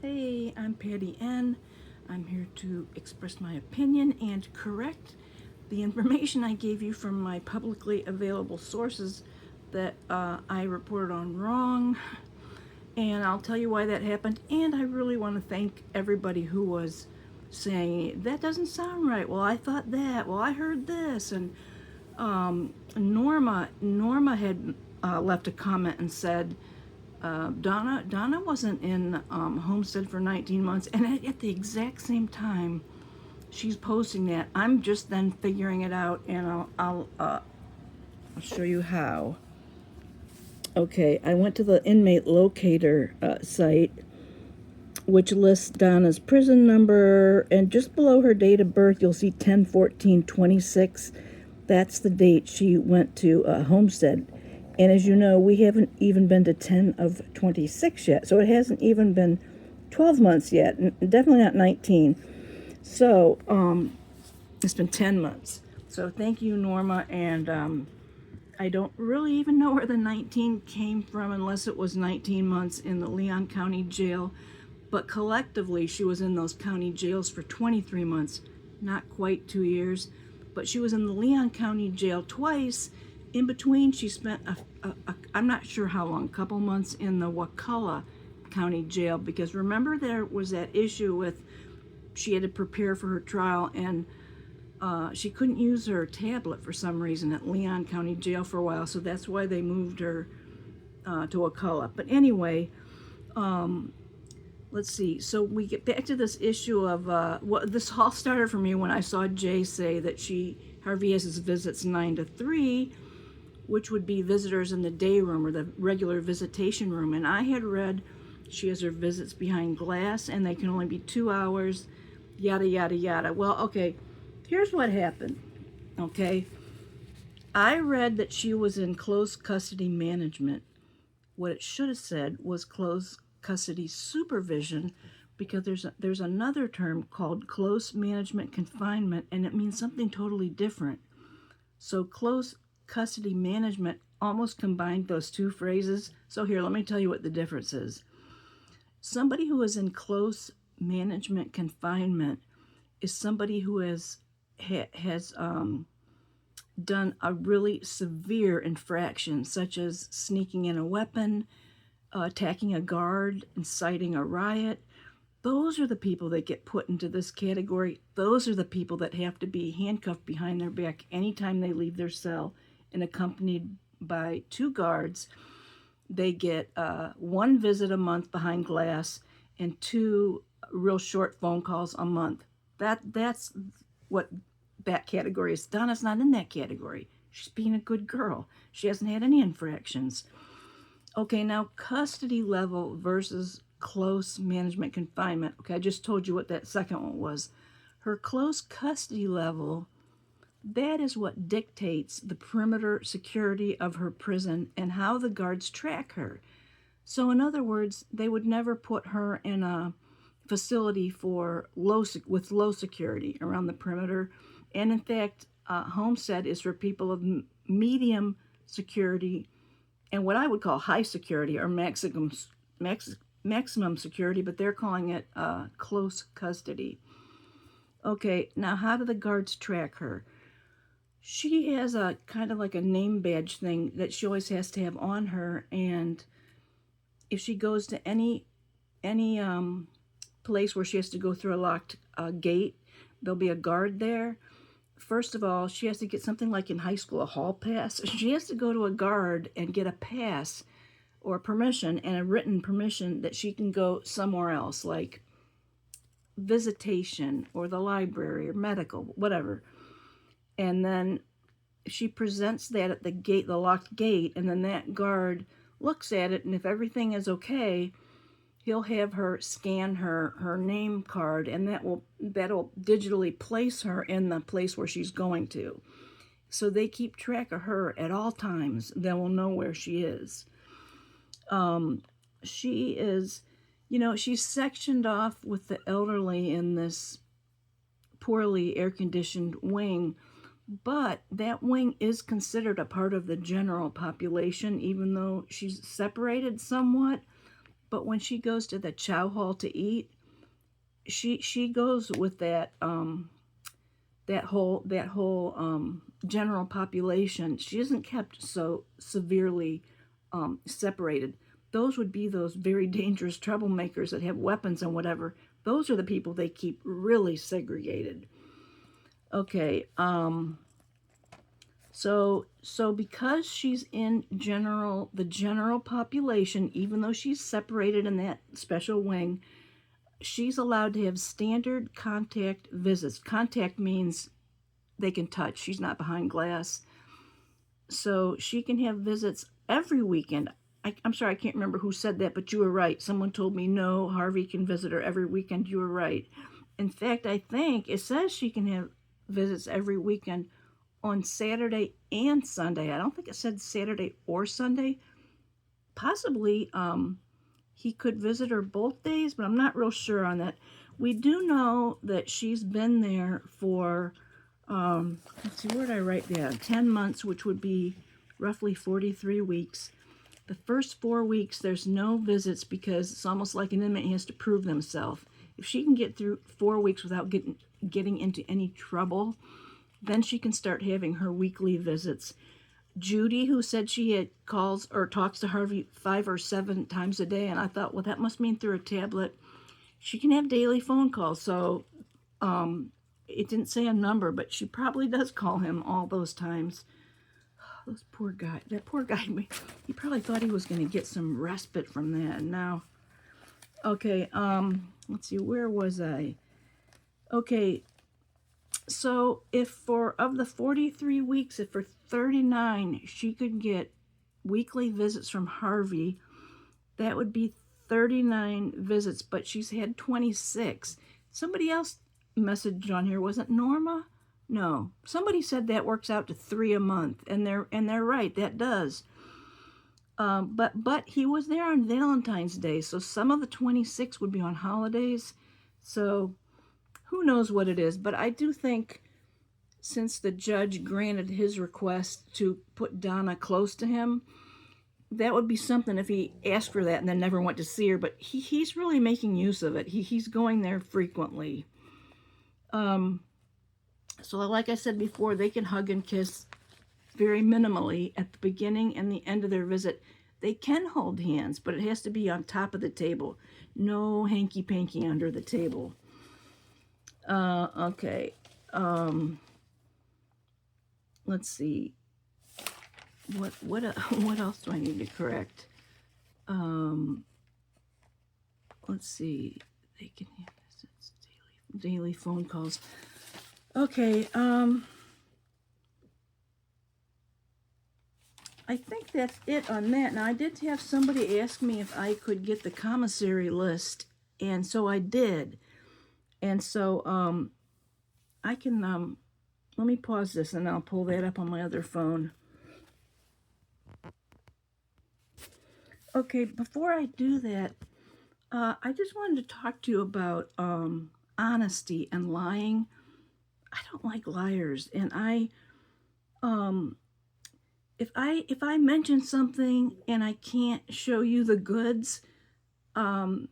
Hey, I'm Patty N. I'm here to express my opinion and correct the information I gave you from my publicly available sources that I reported on wrong. And I'll tell you why that happened. And I really want to thank everybody who was saying, that doesn't sound right. Well, I thought that. Well, I heard this. And Norma had left a comment and said, Donna wasn't in Homestead for 19 months, and at the exact same time she's posting that, I'm just then figuring it out, and I'll show you how. Okay, I went to the inmate locator site, which lists Donna's prison number, and just below her date of birth, you'll see 10/14/26. That's the date she went to Homestead. And as you know, we haven't even been to 10/26 yet, so it hasn't even been 12 months yet, and definitely not 19. So it's been 10 months. So thank you, Norma, and I don't really even know where the 19 came from unless it was 19 months in the Leon County Jail. But collectively, she was in those county jails for 23 months, not quite 2 years. But she was in the Leon County Jail twice. In between, she spent, I'm not sure how long, a couple months in the Wakulla County Jail. Because remember, there was that issue with she had to prepare for her trial, and she couldn't use her tablet for some reason at Leon County Jail for a while, so that's why they moved her to Wakulla. But anyway, let's see. So we get back to this issue of what this all started for me when I saw Jay say that her VS's visits 9 to 3, which would be visitors in the day room or the regular visitation room. And I had read she has her visits behind glass and they can only be 2 hours, yada, yada, yada. Well, okay, here's what happened, okay? I read that she was in close custody management. What it should have said was close custody supervision, because there's another term called close management confinement, and it means something totally different. So close custody management almost combined those two phrases. So here, let me tell you what the difference is. Somebody who is in close management confinement is somebody who has done a really severe infraction, such as sneaking in a weapon, attacking a guard, inciting a riot. Those are the people that get put into this category. Those are the people that have to be handcuffed behind their back anytime they leave their cell and accompanied by 2 guards. They get 1 visit a month behind glass and 2 real short phone calls a month. That's what that category is. Donna's not in that category. She's being a good girl. She hasn't had any infractions. Okay, now custody level versus close management confinement. Okay, I just told you what that second one was. Her close custody level, that is what dictates the perimeter security of her prison and how the guards track her. So in other words, they would never put her in a facility with low security around the perimeter. And in fact, Homestead is for people of medium security and what I would call high security or maximum security, but they're calling it close custody. Okay, now how do the guards track her? She has a kind of like a name badge thing that she always has to have on her, and if she goes to any place where she has to go through a locked gate, there'll be a guard there. First of all, she has to get something like in high school, a hall pass. She has to go to a guard and get a pass or permission, and a written permission that she can go somewhere else, like visitation or the library or medical, whatever. And then she presents that at the gate, the locked gate, and then that guard looks at it, and if everything is okay, he'll have her scan her name card, and that'll digitally place her in the place where she's going to. So they keep track of her at all times. They will know where she is. She is, she's sectioned off with the elderly in this poorly air-conditioned wing, but that wing is considered a part of the general population, even though she's separated somewhat. but when she goes to the chow hall to eat, she goes with that whole general population. She isn't kept so severely separated. Those would be those very dangerous troublemakers that have weapons and whatever. Those are the people they keep really segregated. Okay, so because she's in the general population, even though she's separated in that special wing, she's allowed to have standard contact visits. Contact means they can touch. She's not behind glass. So she can have visits every weekend. I'm sorry, I can't remember who said that, but you were right. Someone told me, no, Harvey can visit her every weekend. You were right. In fact, I think it says she can have visits every weekend on Saturday and Sunday. I don't think it said Saturday or Sunday. Possibly he could visit her both days, but I'm not real sure on that. We do know that she's been there for, let's see, where did I write down? 10 months, which would be roughly 43 weeks. The first 4 weeks, there's no visits because it's almost like an inmate has to prove themselves. If she can get through 4 weeks without getting into any trouble, then she can start having her weekly visits. Judy, who said she had calls or talks to Harvey 5 or 7 times a day, and I thought, well, that must mean through a tablet. She can have daily phone calls, so it didn't say a number, but she probably does call him all those times. That poor guy, he probably thought he was going to get some respite from that. Now, okay, let's see, where was I? Okay, so of the 43 weeks, if for 39 she could get weekly visits from Harvey, that would be 39 visits, but she's had 26. Somebody else messaged on here, wasn't Norma? No, somebody said that works out to 3 a month, and they're right, that does. But he was there on Valentine's Day, so some of the 26 would be on holidays. So who knows what it is, but I do think since the judge granted his request to put Donna close to him, that would be something if he asked for that and then never went to see her. But he's really making use of it. He's going there frequently. So like I said before, they can hug and kiss very minimally at the beginning and the end of their visit. They can hold hands, but it has to be on top of the table. No hanky-panky under the table. Okay. Let's see. What else do I need to correct? Let's see. They can have visits, daily phone calls. Okay, I think that's it on that. Now, I did have somebody ask me if I could get the commissary list, and so I did. And so, I can, let me pause this and I'll pull that up on my other phone. Okay, before I do that, I just wanted to talk to you about honesty and lying. I don't like liars, and if I mention something and I can't show you the goods, well,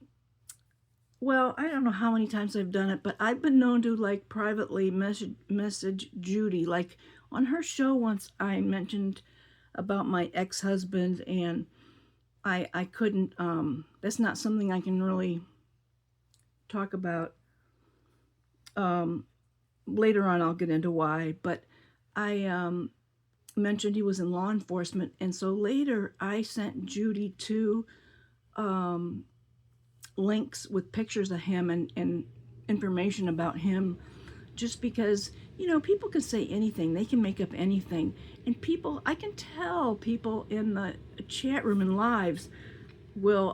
I don't know how many times I've done it, but I've been known to like privately message Judy. Like on her show once, I mentioned about my ex-husband, and I couldn't. That's not something I can really talk about. Later on, I'll get into why, but I mentioned he was in law enforcement, and so later I sent Judy 2 links with pictures of him and information about him, just because, you know, people can say anything, they can make up anything, and people, I can tell people in the chat room and lives will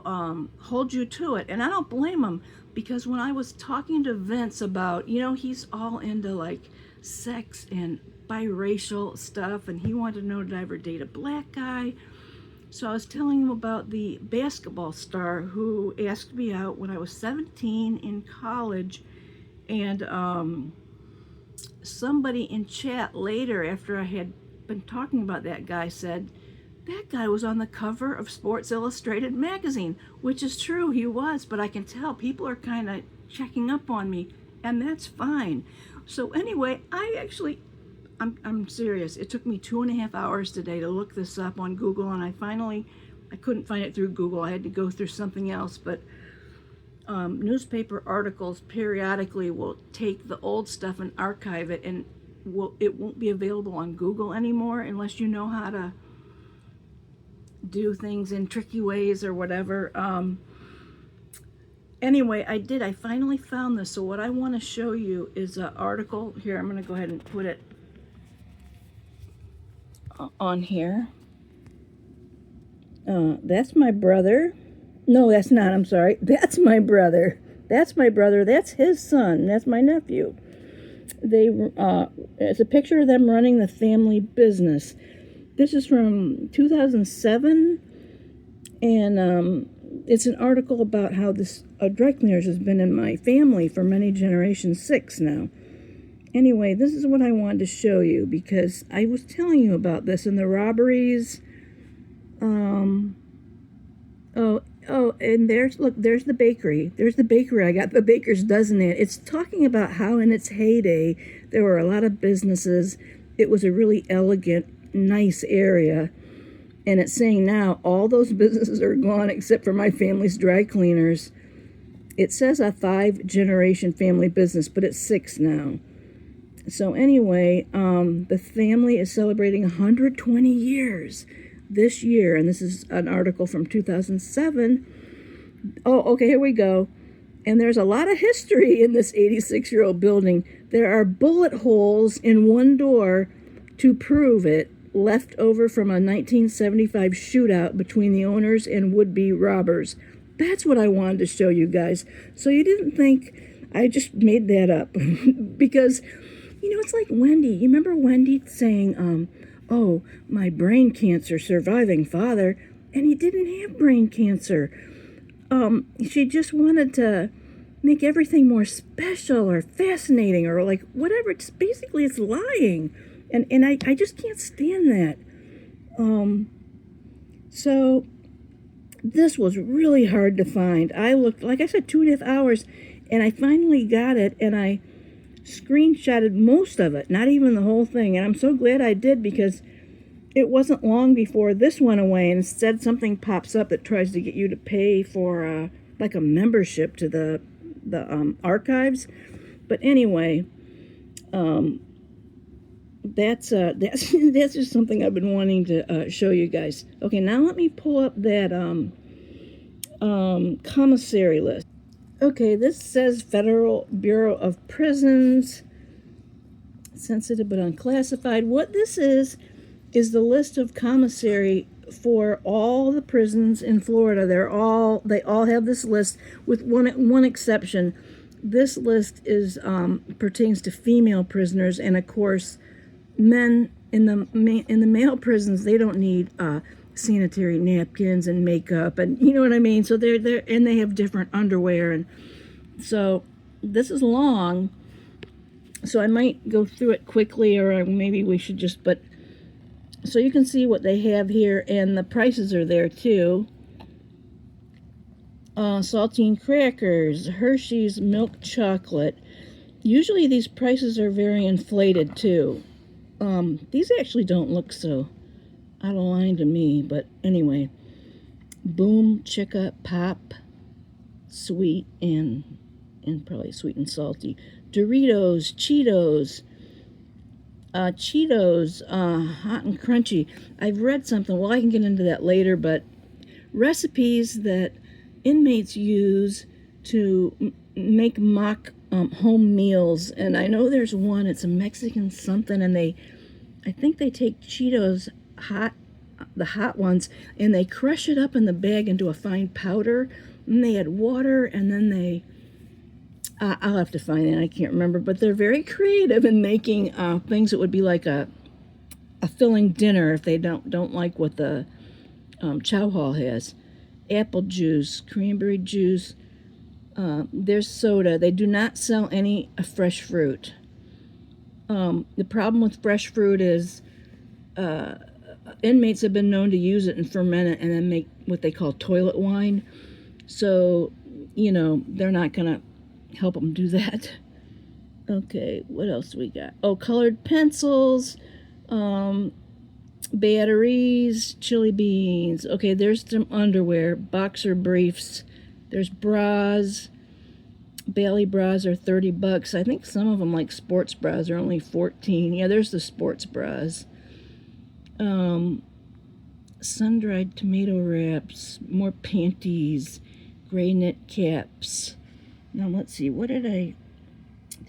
hold you to it, and I don't blame them, because when I was talking to Vince about, you know, he's all into like sex and biracial stuff, and he wanted to know, did I ever date a black guy? So I was telling him about the basketball star who asked me out when I was 17 in college, and somebody in chat later, after I had been talking about that guy, said, that guy was on the cover of Sports Illustrated magazine, which is true, he was, but I can tell people are kind of checking up on me, and that's fine. So anyway, I'm serious. It took me 2.5 hours today to look this up on Google, and I couldn't find it through Google. I had to go through something else, but newspaper articles periodically will take the old stuff and archive it, and it won't be available on Google anymore unless you know how to do things in tricky ways or whatever. Anyway, I finally found this. So what I want to show you is an article. Here, I'm going to go ahead and put it on here. That's my brother. No, that's not. I'm sorry. That's my brother. That's my brother. That's his son. That's my nephew. It's a picture of them running the family business. This is from 2007, and it's an article about how this dry cleaners has been in my family for many generations, 6 now. Anyway, this is what I wanted to show you because I was telling you about this and the robberies. And there's the bakery. There's the bakery. I got the baker's dozen in. It's talking about how in its heyday there were a lot of businesses. It was a really elegant, nice area. And it's saying now all those businesses are gone except for my family's dry cleaners. It says a 5-generation family business, but it's 6 now. So anyway, the family is celebrating 120 years this year, and this is an article from 2007. Oh, okay, here we go. And there's a lot of history in this 86-year-old building. There are bullet holes in one door to prove it, left over from a 1975 shootout between the owners and would-be robbers. That's what I wanted to show you guys. So you didn't think I just made that up. Because, it's like Wendy. You remember Wendy saying, oh, my brain cancer surviving father, and he didn't have brain cancer. She just wanted to make everything more special or fascinating or like whatever. It's lying. And I just can't stand that. So this was really hard to find. I looked, like I said, 2.5 hours, and I finally got it, and I screenshotted most of it, not even the whole thing. And I'm so glad I did because it wasn't long before this went away, and instead something pops up that tries to get you to pay for like a membership to the archives. But anyway, that's just something I've been wanting to show you guys. Okay, now let me pull up that commissary list. Okay, this says Federal Bureau of Prisons, sensitive but unclassified. What this is the list of commissary for all the prisons in Florida. They all have this list with one exception. This list pertains to female prisoners, and of course, men in the male prisons, they don't need sanitary napkins and makeup, and you know what I mean. So they're and they have different underwear, and so this is long. So I might go through it quickly, or maybe we should just. But so you can see what they have here, and the prices are there too. Saltine crackers, Hershey's milk chocolate. Usually these prices are very inflated too. These actually don't look so out of line to me, but anyway. Boom, Chicka, Pop, sweet and probably sweet and salty. Doritos, Cheetos, hot and crunchy. I've read something, well, I can get into that later, but recipes that inmates use to make mock home meals. And I know there's one, it's a Mexican something, and I think they take Cheetos, the hot ones, and they crush it up in the bag into a fine powder, and they add water, and then I'll have to find it, I can't remember, but they're very creative in making things that would be like a filling dinner if they don't like what the chow hall has. Apple juice, cranberry juice, there's soda. They do not sell any fresh fruit. The problem with fresh fruit is inmates have been known to use it and ferment it and then make what they call toilet wine. So, they're not going to help them do that. Okay, what else we got? Oh, colored pencils, batteries, chili beans. Okay, there's some underwear, boxer briefs. There's bras. Bailey bras are $30. I think some of them, like sports bras, are only $14. Yeah, there's the sports bras. Sun-dried tomato wraps, more panties, gray knit caps. Now let's see, did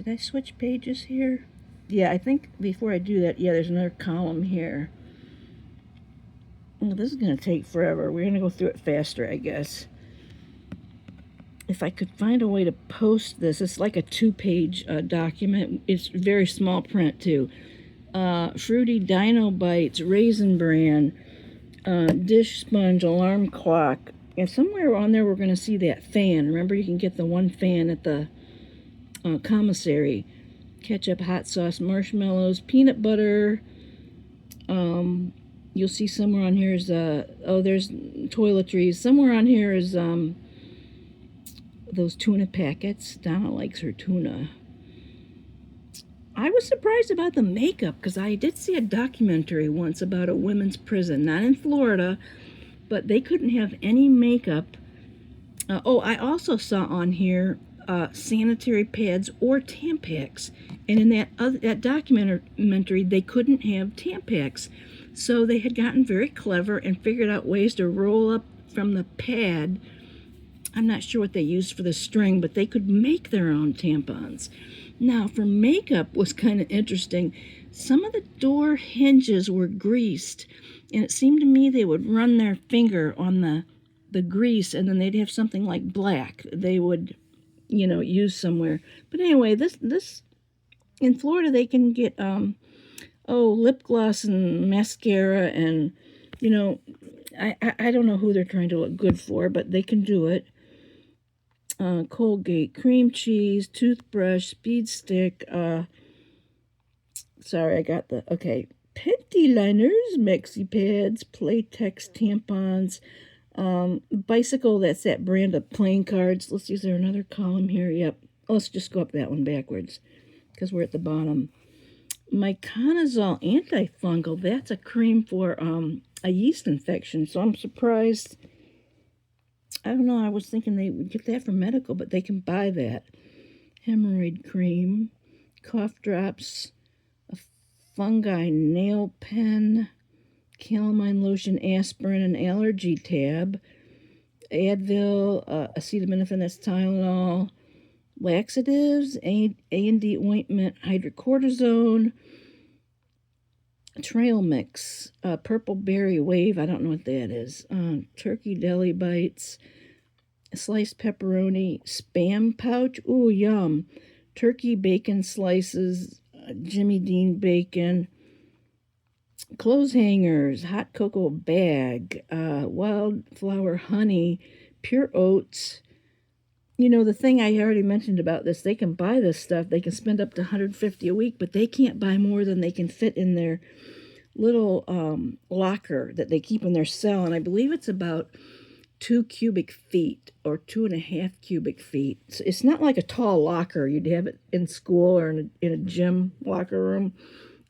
I switch pages here? Yeah, I think before I do that, there's another column here. Well, this is going to take forever. We're going to go through it faster, I guess. If I could find a way to post this, it's like a 2-page document. It's very small print, too. Fruity Dino Bites, Raisin Bran, dish sponge, alarm clock. And somewhere on there we're going to see that fan. Remember, you can get the one fan at the commissary. Ketchup, hot sauce, marshmallows, peanut butter. You'll see somewhere on here is, there's toiletries. Somewhere on here is those tuna packets. Donna likes her tuna. I was surprised about the makeup because I did see a documentary once about a women's prison, not in Florida, but they couldn't have any makeup. I also saw on here sanitary pads or Tampax, and in that documentary they couldn't have Tampax, so they had gotten very clever and figured out ways to roll up from the pad. I'm not sure what they used for the string, but they could make their own tampons. Now, for makeup was kind of interesting. Some of the door hinges were greased, and it seemed to me they would run their finger on the grease, and then they'd have something like black they would, use somewhere. But anyway, this in Florida they can get lip gloss and mascara, and I don't know who they're trying to look good for, but they can do it. Colgate, cream cheese, toothbrush, speed stick, panty liners, maxi pads, Playtex tampons, bicycle, that's that brand of playing cards. Let's see, is there another column here? Yep. Let's just go up that one backwards because we're at the bottom. Myconazole antifungal, that's a cream for a yeast infection, so I'm surprised. I don't know, I was thinking they would get that from medical, but they can buy that. Hemorrhoid cream, cough drops, a fungi nail pen, calamine lotion, aspirin, an allergy tab, Advil, acetaminophen, that's Tylenol, laxatives, A&D ointment, hydrocortisone, trail mix, purple berry wave, I don't know what that is, turkey deli bites, sliced pepperoni, Spam pouch, ooh, yum, turkey bacon slices, Jimmy Dean bacon, clothes hangers, hot cocoa bag, wildflower honey, pure oats. The thing I already mentioned about this, they can buy this stuff, they can spend up to $150 a week, but they can't buy more than they can fit in their little locker that they keep in their cell, and I believe it's about 2 cubic feet or 2.5 cubic feet. So it's not like a tall locker you'd have it in school or in a gym locker room.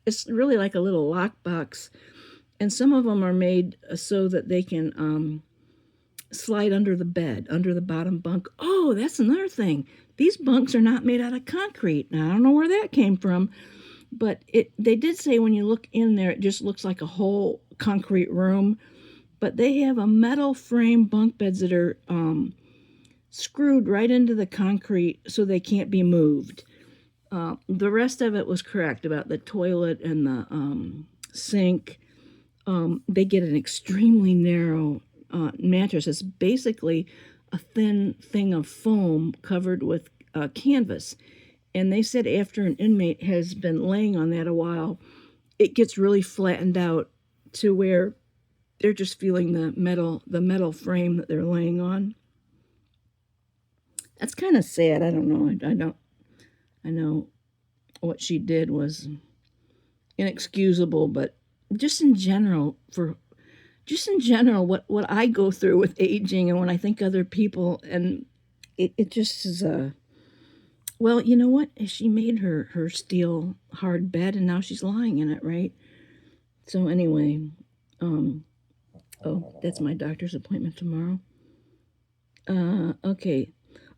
It's really like a little lockbox, and some of them are made so that they can slide under the bed, under the bottom bunk. Oh, that's another thing. These bunks are not made out of concrete. Now, I don't know where that came from, but they did say when you look in there, it just looks like a whole concrete room. But they have a metal frame bunk beds that are screwed right into the concrete so they can't be moved. The rest of it was correct about the toilet and the sink. They get an extremely narrow mattress. It's basically a thin thing of foam covered with canvas. And they said after an inmate has been laying on that a while, it gets really flattened out to where they're just feeling the metal frame that they're laying on. That's kind of sad. I don't know. I know what she did was inexcusable, but just in general, what I go through with aging, and when I think other people, and it just is a, well, you know what? She made her steel hard bed, and now she's lying in it, right? So anyway, um, oh, that's my doctor's appointment tomorrow. Okay.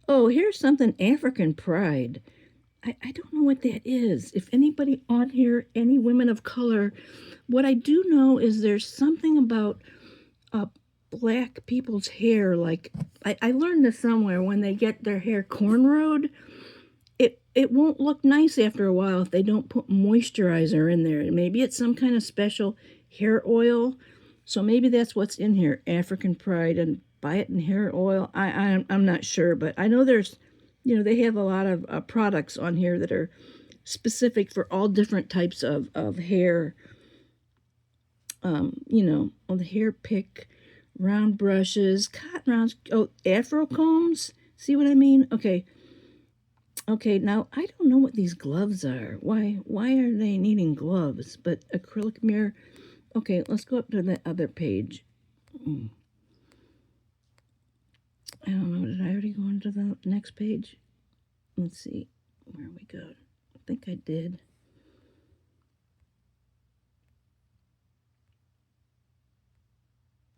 Oh, here's something, African pride. I don't know what that is. If anybody on here, any women of color, what I do know is there's something about uh, black people's hair. Like, I learned this somewhere, when they get their hair cornrowed, it won't look nice after a while if they don't put moisturizer in there. Maybe it's some kind of special hair oil. So maybe that's what's in here, African pride, and buy it in hair oil. I'm not sure, but I know there's, they have a lot of products on here that are specific for all different types of hair. On the hair pick, round brushes, cotton rounds, afro combs. See what I mean? Okay, now I don't know what these gloves are. Why are they needing gloves? But acrylic mirror. Okay, let's go up to the other page. I don't know, did I already go into the next page? Let's see where we go. I think I did.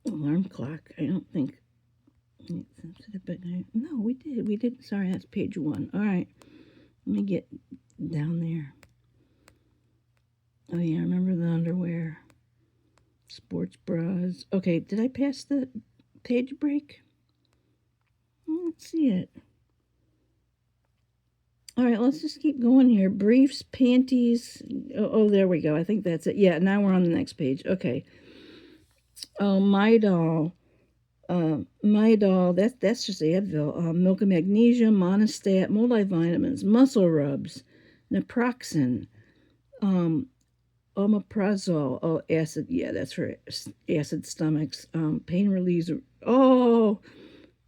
Alarm clock. I don't think. No, we did. Sorry, that's page 1. All right, let me get down there. Oh yeah, I remember the underwear. Sports bras. Okay, did I pass the page break? Let's see it. All right, let's just keep going here. Briefs, panties. Oh, there we go. I think that's it. Yeah, now we're on the next page. Okay. Oh, my doll. That's just Advil. Milk of magnesium, monostat, multivitamins, muscle rubs, naproxen, omeprazole. Oh, acid. Yeah, that's for acid stomachs. Pain reliever. Oh,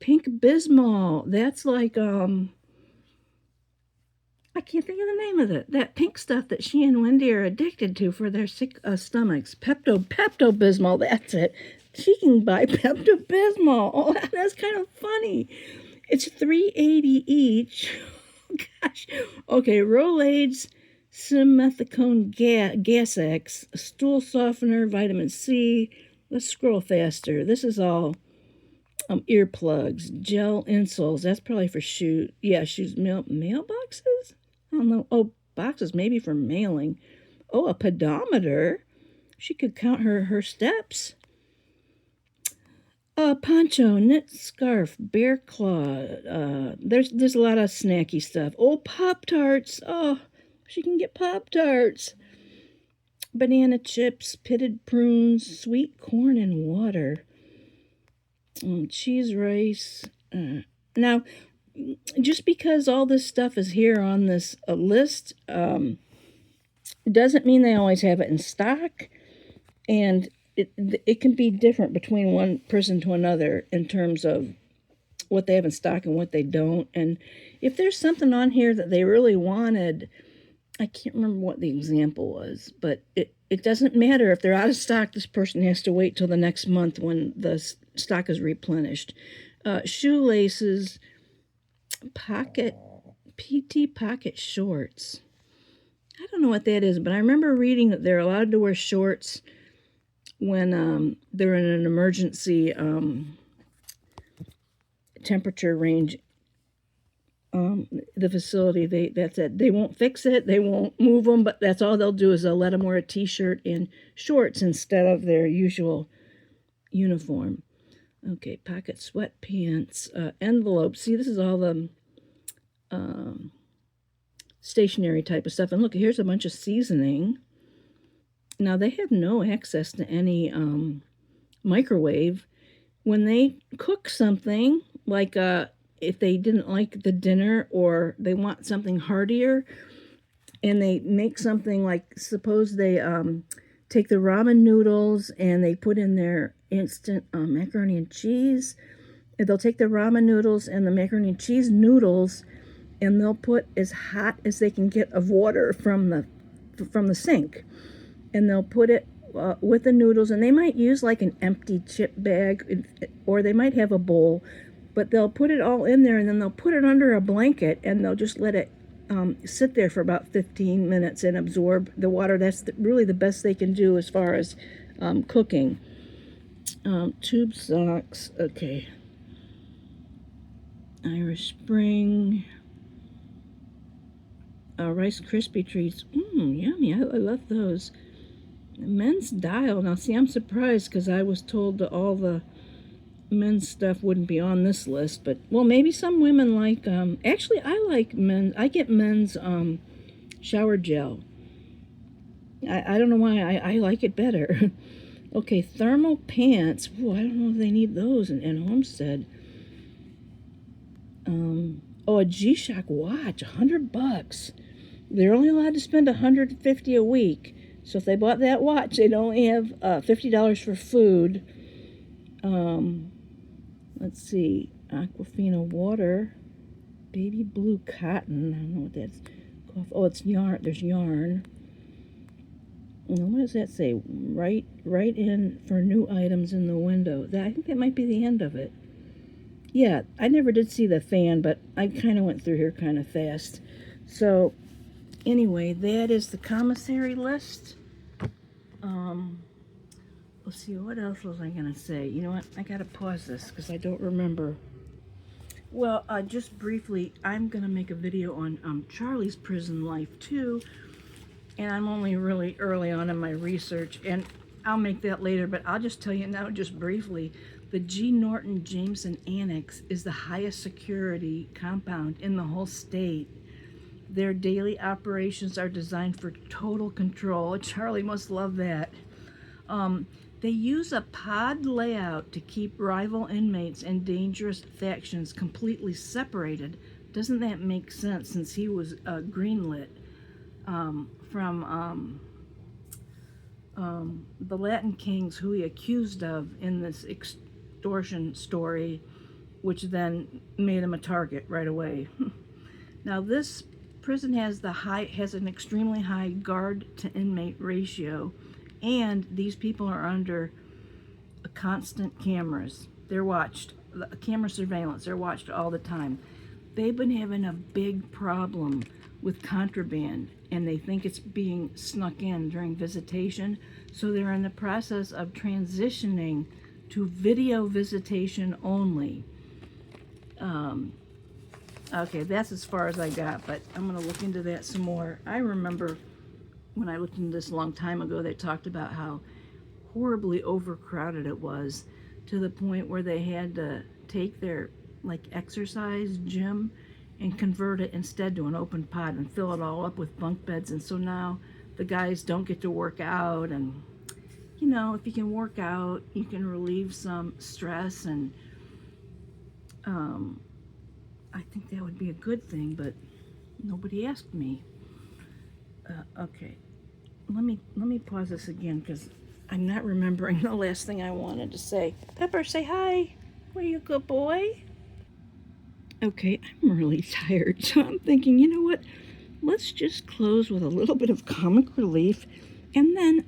pink bismol. That's like I can't think of the name of it. That pink stuff that she and Wendy are addicted to for their sick stomachs. Pepto-Bismol. That's it. She can buy Pepto-Bismol. Oh, that's kind of funny. It's $3.80 each. Gosh. Okay, Rolaids, simethicone gas X, stool softener, vitamin C. Let's scroll faster. This is all earplugs, gel insoles. That's probably for shoes. Yeah, shoes. Mailboxes? I don't know. Oh, boxes maybe for mailing. Oh, a pedometer. She could count her steps. Poncho, knit scarf, bear claw. There's a lot of snacky stuff. Oh, Pop-Tarts. Oh, she can get Pop-Tarts. Banana chips, pitted prunes, sweet corn and water. Cheese rice. Now, just because all this stuff is here on this list doesn't mean they always have it in stock, and it can be different between one person to another in terms of what they have in stock and what they don't. And if there's something on here that they really wanted, I can't remember what the example was, but it doesn't matter if they're out of stock. This person has to wait till the next month when the stock is replenished. Shoelaces, PT pocket shorts. I don't know what that is, but I remember reading that they're allowed to wear shorts when they're in an emergency temperature range. The facility, that's it. They won't fix it. They won't move them, but that's all they'll do is they'll let them wear a t-shirt and shorts instead of their usual uniform. Okay, pocket sweatpants, envelopes. See, this is all the stationary type of stuff. And look, here's a bunch of seasoning. Now, they have no access to any microwave. When they cook something, like if they didn't like the dinner or they want something heartier, and they make something like, suppose they take the ramen noodles and they put in their instant macaroni and cheese. They'll take the ramen noodles and the macaroni and cheese noodles, and they'll put as hot as they can get of water from the sink, and they'll put it with the noodles, and they might use like an empty chip bag, or they might have a bowl, but they'll put it all in there, and then they'll put it under a blanket, and they'll just let it sit there for about 15 minutes and absorb the water. That's really the best they can do as far as cooking. Tube socks, okay. Irish Spring. Rice Krispie treats. Yummy. I love those. Men's Dial. Now, see, I'm surprised because I was told that all the men's stuff wouldn't be on this list. But, well, maybe some women like... actually, I like men. I get men's shower gel. I don't know why. I like it better. Okay, thermal pants. Ooh, I don't know if they need those in Homestead. Oh, a G-Shock watch. $100. They're only allowed to spend $150 a week. So if they bought that watch, they'd only have $50 for food. Let's see. Aquafina water. Baby blue cotton. I don't know what that's. Oh, it's yarn. There's yarn. And what does that say? Write in for new items in the window. I think that might be the end of it. Yeah, I never did see the fan, but I kind of went through here kind of fast. So, anyway, that is the commissary list. Let's see, what else was I going to say? You know what? I got to pause this because I don't remember. Well, just briefly, I'm going to make a video on Charlie's prison life, too. And I'm only really early on in my research, and I'll make that later, but I'll just tell you now, just briefly, the G. Norton Jameson Annex is the highest security compound in the whole state. Their daily operations are designed for total control. Charlie must love that. They use a pod layout to keep rival inmates and dangerous factions completely separated. Doesn't that make sense, since he was greenlit from the Latin kings who he accused of in this extortion story, which then made him a target right away. Now, this prison has an extremely high guard to inmate ratio, and these people are under constant cameras. They're watched, camera surveillance. They're watched all the time. They've been having a big problem with contraband, and they think it's being snuck in during visitation, so they're in the process of transitioning to video visitation only. Okay, that's as far as I got, but I'm going to look into that some more. I remember when I looked into this a long time ago, they talked about how horribly overcrowded it was, to the point where they had to take their exercise gym and convert it instead to an open pod and fill it all up with bunk beds. And so now the guys don't get to work out, and you know, if you can work out, you can relieve some stress, and I think that would be a good thing, but nobody asked me. Okay, let me pause this again because I'm not remembering the last thing I wanted to say. Pepper, say hi. Where you, good boy? Okay, I'm really tired, so I'm thinking, you know what? Let's just close with a little bit of comic relief, and then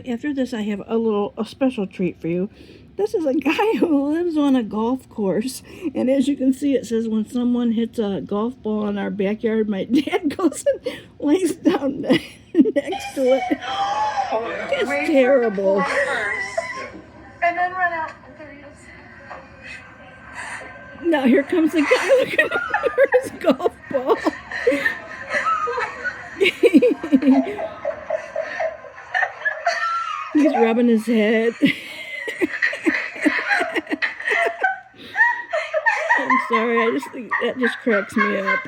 after this, I have a special treat for you. This is a guy who lives on a golf course, and as you can see, it says, when someone hits a golf ball in our backyard, my dad goes and lays down next to it. It's terrible. And then run out. There he is. Now here comes the guy looking for his golf ball. He's rubbing his head. I'm sorry, I just think that just cracks me up.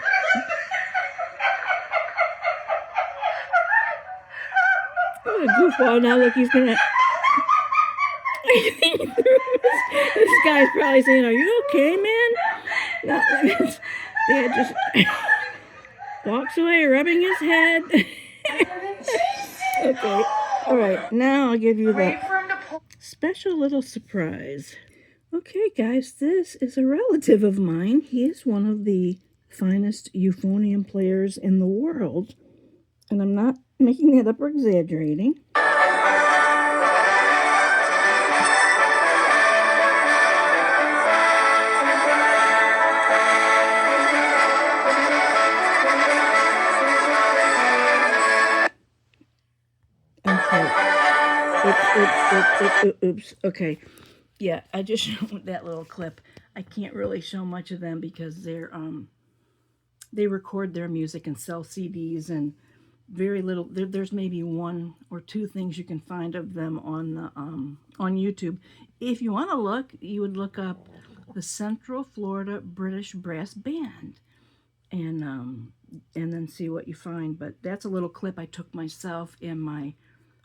What a goofball. Now look, he's gonna... This guy's probably saying, "Are you okay, man?" No, his dad just walks away, rubbing his head. Okay, all right, now I'll give you the special little surprise. Okay, guys, this is a relative of mine. He is one of the finest euphonium players in the world, and I'm not making that up or exaggerating. Oops. Okay. Yeah, I just showed that little clip. I can't really show much of them because they record their music and sell CDs, and very little. There's maybe one or two things you can find of them on YouTube. If you want to look, you would look up the Central Florida British Brass Band, and then see what you find. But that's a little clip I took myself, and my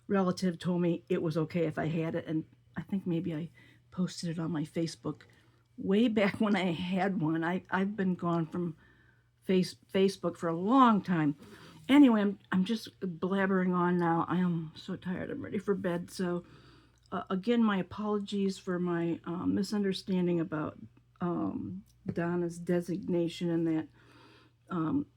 relative told me it was okay if I had it, and I think maybe I posted it on my Facebook way back when I had one. I've been gone from Facebook for a long time. Anyway, I'm just blabbering on now. I am so tired. I'm ready for bed. So again, my apologies for my misunderstanding about Donna's designation, and that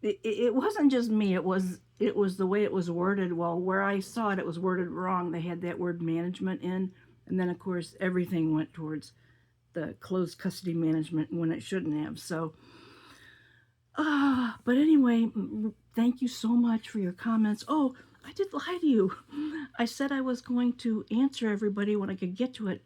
it wasn't just me. It was the way it was worded. Well, where I saw it, it was worded wrong. They had that word management in, and then of course everything went towards the closed custody management when it shouldn't have. So, but anyway, thank you so much for your comments. Oh, I did lie to you. I said I was going to answer everybody when I could get to it.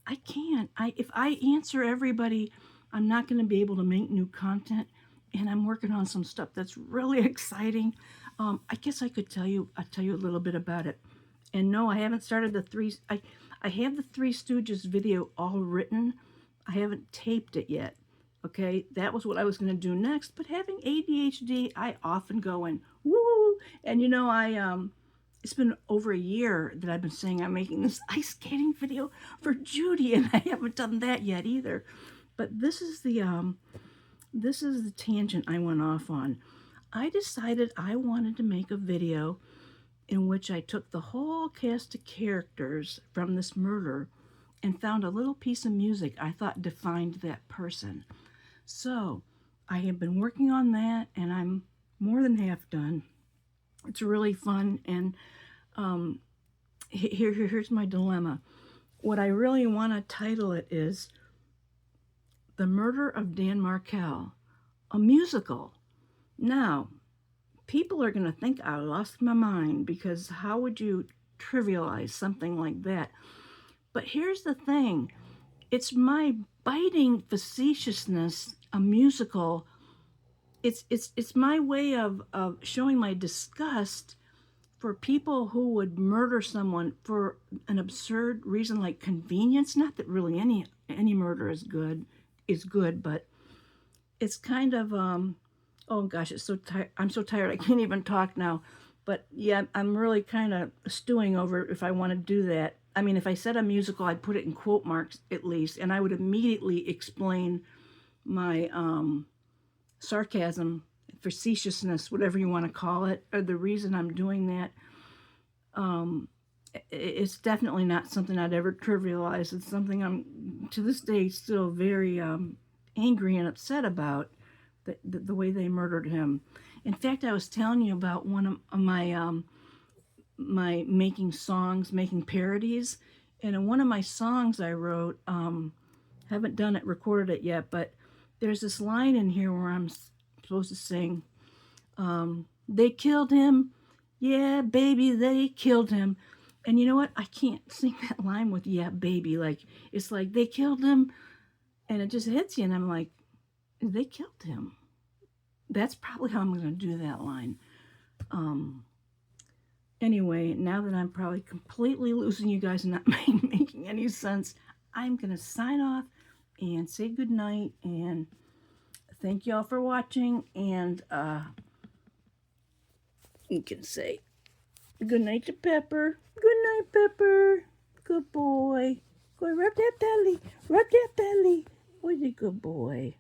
I can't. If I answer everybody, I'm not going to be able to make new content, and I'm working on some stuff that's really exciting. I guess I could tell you. I'll tell you a little bit about it. And no, I haven't started the three. I have the Three Stooges video all written. I haven't taped it yet. Okay, that was what I was going to do next. But having ADHD, I often go and woo. And it's been over a year that I've been saying I'm making this ice skating video for Judy, and I haven't done that yet either. But this is the tangent I went off on. I decided I wanted to make a video in which I took the whole cast of characters from this murder and found a little piece of music I thought defined that person. So I have been working on that, and I'm more than half done. It's really fun, and here's my dilemma. What I really want to title it is The Murder of Dan Markel, a musical. Now, people are going to think I lost my mind, because how would you trivialize something like that? But here's the thing. It's my biting facetiousness, a musical. It's my way of showing my disgust for people who would murder someone for an absurd reason like convenience. Not that really any murder is good, but it's kind of oh gosh, it's so tired. I'm so tired I can't even talk now. But yeah, I'm really kind of stewing over if I want to do that. I mean, if I said a musical, I'd put it in quote marks at least, and I would immediately explain my sarcasm, facetiousness, whatever you want to call it, or the reason I'm doing that. It's definitely not something I'd ever trivialize. It's something I'm, to this day, still very angry and upset about, the way they murdered him. In fact, I was telling you about one of my making songs, making parodies, and in one of my songs I wrote, haven't recorded it yet, but there's this line in here where I'm supposed to sing, they killed him, yeah, baby, they killed him. And you know what? I can't sing that line with yeah, baby. Like, it's like, they killed him, and it just hits you, and I'm like, they killed him. That's probably how I'm going to do that line. Anyway, now that I'm probably completely losing you guys and not making any sense, I'm going to sign off and say goodnight, and thank y'all for watching, and you can say good night to Pepper. Good night, Pepper. Good boy. Go rub that belly. Rub that belly. Oh, you're a good boy.